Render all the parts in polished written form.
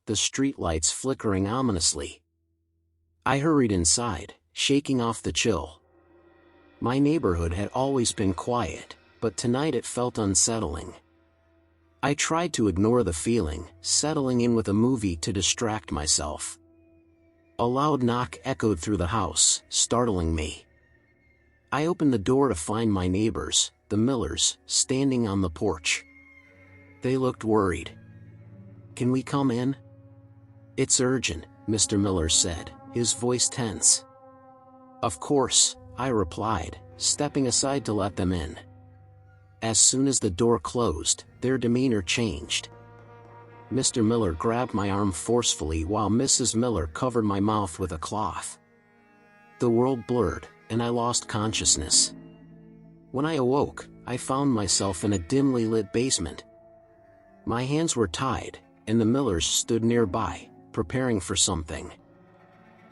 the streetlights flickering ominously. I hurried inside, shaking off the chill. My neighborhood had always been quiet, but tonight it felt unsettling. I tried to ignore the feeling, settling in with a movie to distract myself. A loud knock echoed through the house, startling me. I opened the door to find my neighbors, the Millers, standing on the porch. They looked worried. "Can we come in?" "It's urgent," Mr. Miller said, his voice tense. "Of course," I replied, stepping aside to let them in. As soon as the door closed, their demeanor changed. Mr. Miller grabbed my arm forcefully while Mrs. Miller covered my mouth with a cloth. The world blurred, and I lost consciousness. When I awoke, I found myself in a dimly lit basement. My hands were tied, and the Millers stood nearby, preparing for something.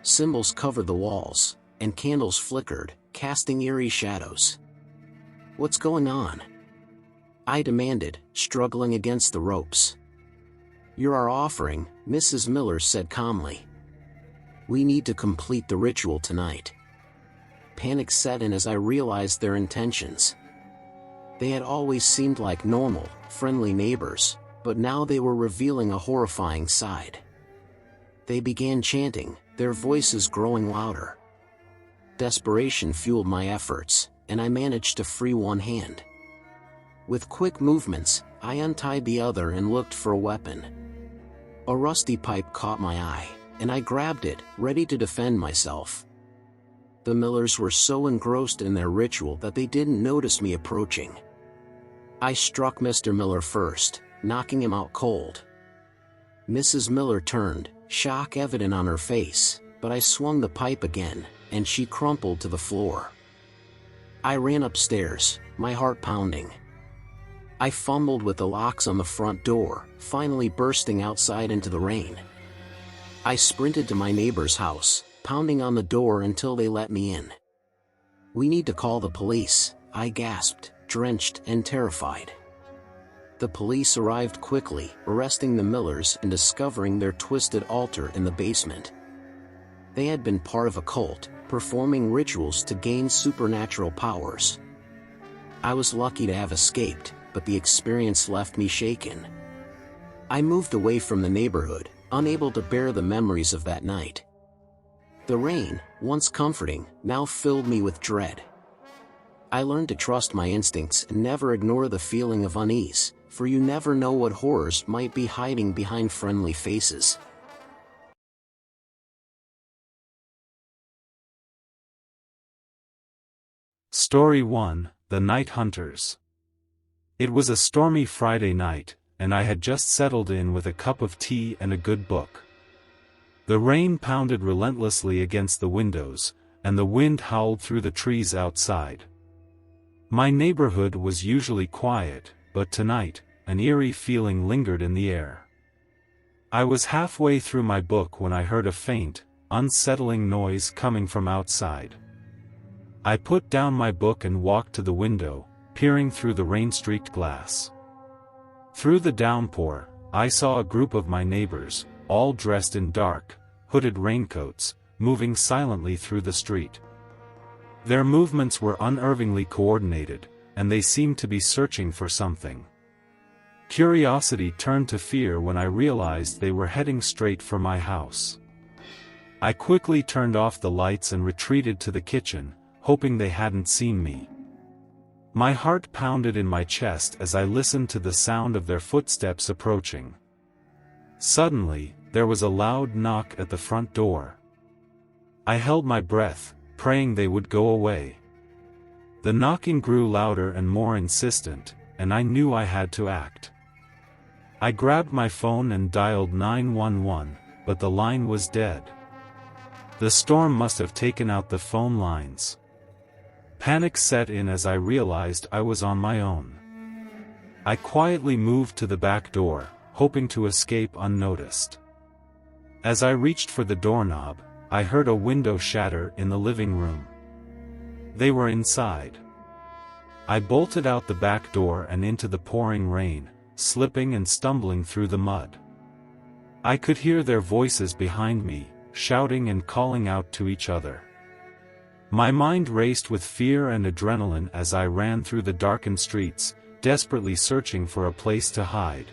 Symbols covered the walls, and candles flickered, casting eerie shadows. "What's going on?" I demanded, struggling against the ropes. "You're our offering," Mrs. Miller said calmly. "We need to complete the ritual tonight." Panic set in as I realized their intentions. They had always seemed like normal, friendly neighbors, but now they were revealing a horrifying side. They began chanting, their voices growing louder. Desperation fueled my efforts, and I managed to free one hand. With quick movements, I untied the other and looked for a weapon. A rusty pipe caught my eye, and I grabbed it, ready to defend myself. The Millers were so engrossed in their ritual that they didn't notice me approaching. I struck Mr. Miller first, knocking him out cold. Mrs. Miller turned, shock evident on her face, but I swung the pipe again, and she crumpled to the floor. I ran upstairs, my heart pounding. I fumbled with the locks on the front door, finally bursting outside into the rain. I sprinted to my neighbor's house, pounding on the door until they let me in. "We need to call the police," I gasped, drenched and terrified. The police arrived quickly, arresting the Millers and discovering their twisted altar in the basement. They had been part of a cult, performing rituals to gain supernatural powers. I was lucky to have escaped, but the experience left me shaken. I moved away from the neighborhood, unable to bear the memories of that night. The rain, once comforting, now filled me with dread. I learned to trust my instincts and never ignore the feeling of unease, for you never know what horrors might be hiding behind friendly faces. Story 1: The Night Hunters. It was a stormy Friday night, and I had just settled in with a cup of tea and a good book. The rain pounded relentlessly against the windows, and the wind howled through the trees outside. My neighborhood was usually quiet, but tonight, an eerie feeling lingered in the air. I was halfway through my book when I heard a faint, unsettling noise coming from outside. I put down my book and walked to the window, peering through the rain-streaked glass. Through the downpour, I saw a group of my neighbors, all dressed in dark, hooded raincoats, moving silently through the street. Their movements were unnervingly coordinated, and they seemed to be searching for something. Curiosity turned to fear when I realized they were heading straight for my house. I quickly turned off the lights and retreated to the kitchen, hoping they hadn't seen me. My heart pounded in my chest as I listened to the sound of their footsteps approaching. Suddenly, there was a loud knock at the front door. I held my breath, praying they would go away. The knocking grew louder and more insistent, and I knew I had to act. I grabbed my phone and dialed 911, but the line was dead. The storm must have taken out the phone lines. Panic set in as I realized I was on my own. I quietly moved to the back door, hoping to escape unnoticed. As I reached for the doorknob, I heard a window shatter in the living room. They were inside. I bolted out the back door and into the pouring rain, slipping and stumbling through the mud. I could hear their voices behind me, shouting and calling out to each other. My mind raced with fear and adrenaline as I ran through the darkened streets, desperately searching for a place to hide.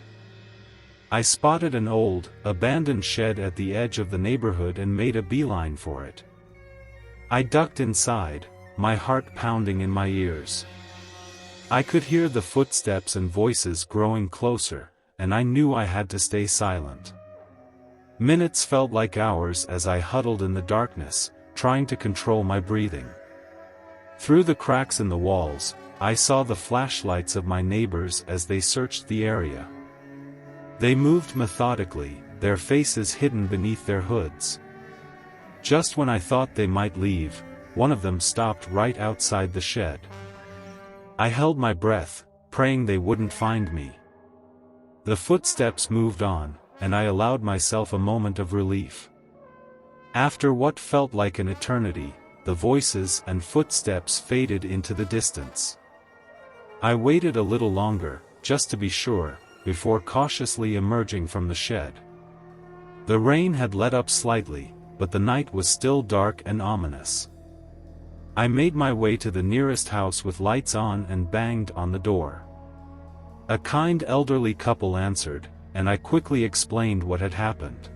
I spotted an old, abandoned shed at the edge of the neighborhood and made a beeline for it. I ducked inside, my heart pounding in my ears. I could hear the footsteps and voices growing closer, and I knew I had to stay silent. Minutes felt like hours as I huddled in the darkness, trying to control my breathing. Through the cracks in the walls, I saw the flashlights of my neighbors as they searched the area. They moved methodically, their faces hidden beneath their hoods. Just when I thought they might leave, one of them stopped right outside the shed. I held my breath, praying they wouldn't find me. The footsteps moved on, and I allowed myself a moment of relief. After what felt like an eternity, the voices and footsteps faded into the distance. I waited a little longer, just to be sure, before cautiously emerging from the shed. The rain had let up slightly, but the night was still dark and ominous. I made my way to the nearest house with lights on and banged on the door. A kind elderly couple answered, and I quickly explained what had happened.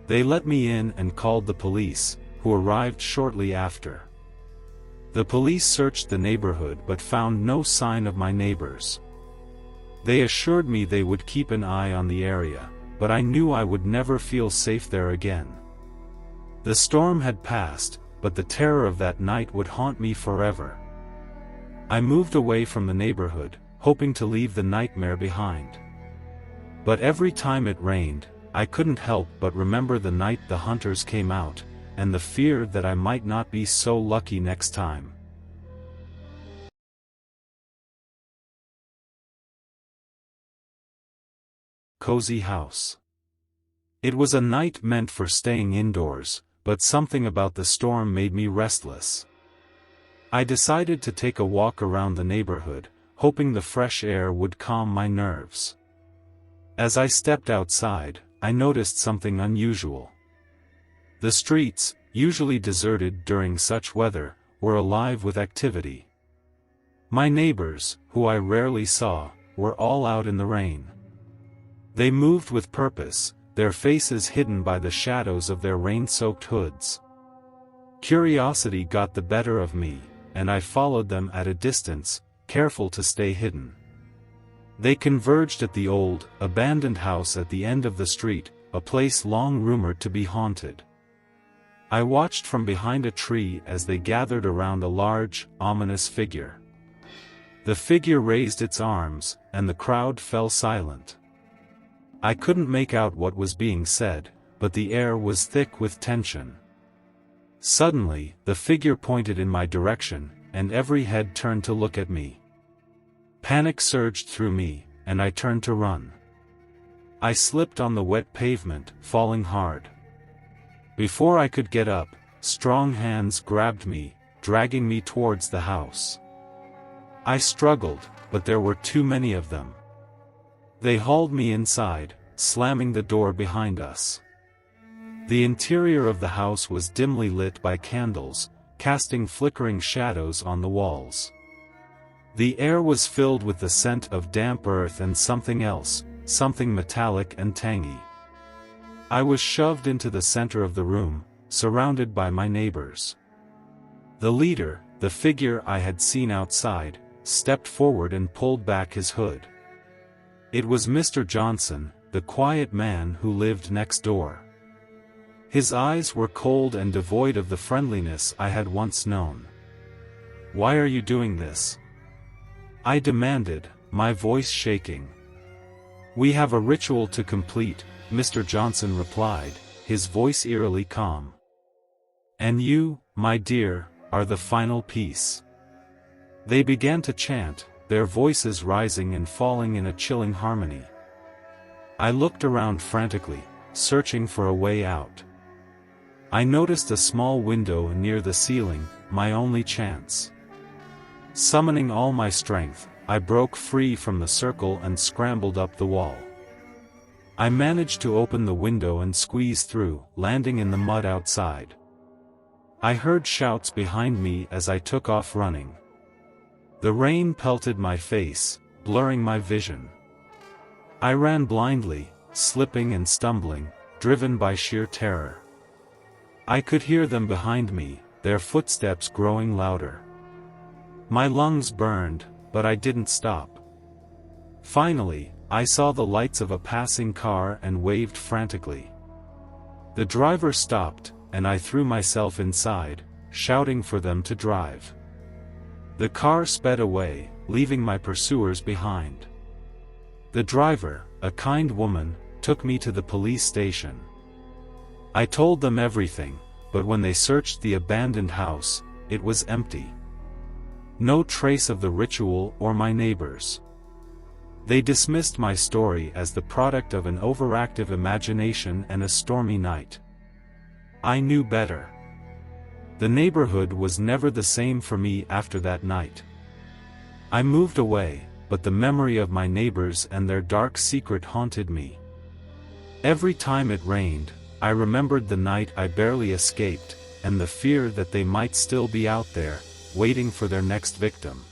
They let me in and called the police, who arrived shortly after. The police searched the neighborhood but found no sign of my neighbors. They assured me they would keep an eye on the area, but I knew I would never feel safe there again. The storm had passed, but the terror of that night would haunt me forever. I moved away from the neighborhood, hoping to leave the nightmare behind. But every time it rained, I couldn't help but remember the night the hunters came out, and the fear that I might not be so lucky next time. Cozy house. It was a night meant for staying indoors, but something about the storm made me restless. I decided to take a walk around the neighborhood, hoping the fresh air would calm my nerves. As I stepped outside, I noticed something unusual. The streets, usually deserted during such weather, were alive with activity. My neighbors, who I rarely saw, were all out in the rain. They moved with purpose, their faces hidden by the shadows of their rain-soaked hoods. Curiosity got the better of me, and I followed them at a distance, careful to stay hidden. They converged at the old, abandoned house at the end of the street, a place long rumored to be haunted. I watched from behind a tree as they gathered around a large, ominous figure. The figure raised its arms, and the crowd fell silent. I couldn't make out what was being said, but the air was thick with tension. Suddenly, the figure pointed in my direction, and every head turned to look at me. Panic surged through me, and I turned to run. I slipped on the wet pavement, falling hard. Before I could get up, strong hands grabbed me, dragging me towards the house. I struggled, but there were too many of them. They hauled me inside, slamming the door behind us. The interior of the house was dimly lit by candles, casting flickering shadows on the walls. The air was filled with the scent of damp earth and something else, something metallic and tangy. I was shoved into the center of the room, surrounded by my neighbors. The leader, the figure I had seen outside, stepped forward and pulled back his hood. It was Mr. Johnson, the quiet man who lived next door. His eyes were cold and devoid of the friendliness I had once known. "Why are you doing this?" I demanded, my voice shaking. "We have a ritual to complete," Mr. Johnson replied, his voice eerily calm. "And you, my dear, are the final piece." They began to chant, their voices rising and falling in a chilling harmony. I looked around frantically, searching for a way out. I noticed a small window near the ceiling, my only chance. Summoning all my strength, I broke free from the circle and scrambled up the wall. I managed to open the window and squeeze through, landing in the mud outside. I heard shouts behind me as I took off running. The rain pelted my face, blurring my vision. I ran blindly, slipping and stumbling, driven by sheer terror. I could hear them behind me, their footsteps growing louder. My lungs burned, but I didn't stop. Finally, I saw the lights of a passing car and waved frantically. The driver stopped, and I threw myself inside, shouting for them to drive. The car sped away, leaving my pursuers behind. The driver, a kind woman, took me to the police station. I told them everything, but when they searched the abandoned house, it was empty. No trace of the ritual or my neighbors. They dismissed my story as the product of an overactive imagination and a stormy night. I knew better. The neighborhood was never the same for me after that night. I moved away, but the memory of my neighbors and their dark secret haunted me. Every time it rained, I remembered the night I barely escaped, and the fear that they might still be out there, waiting for their next victim.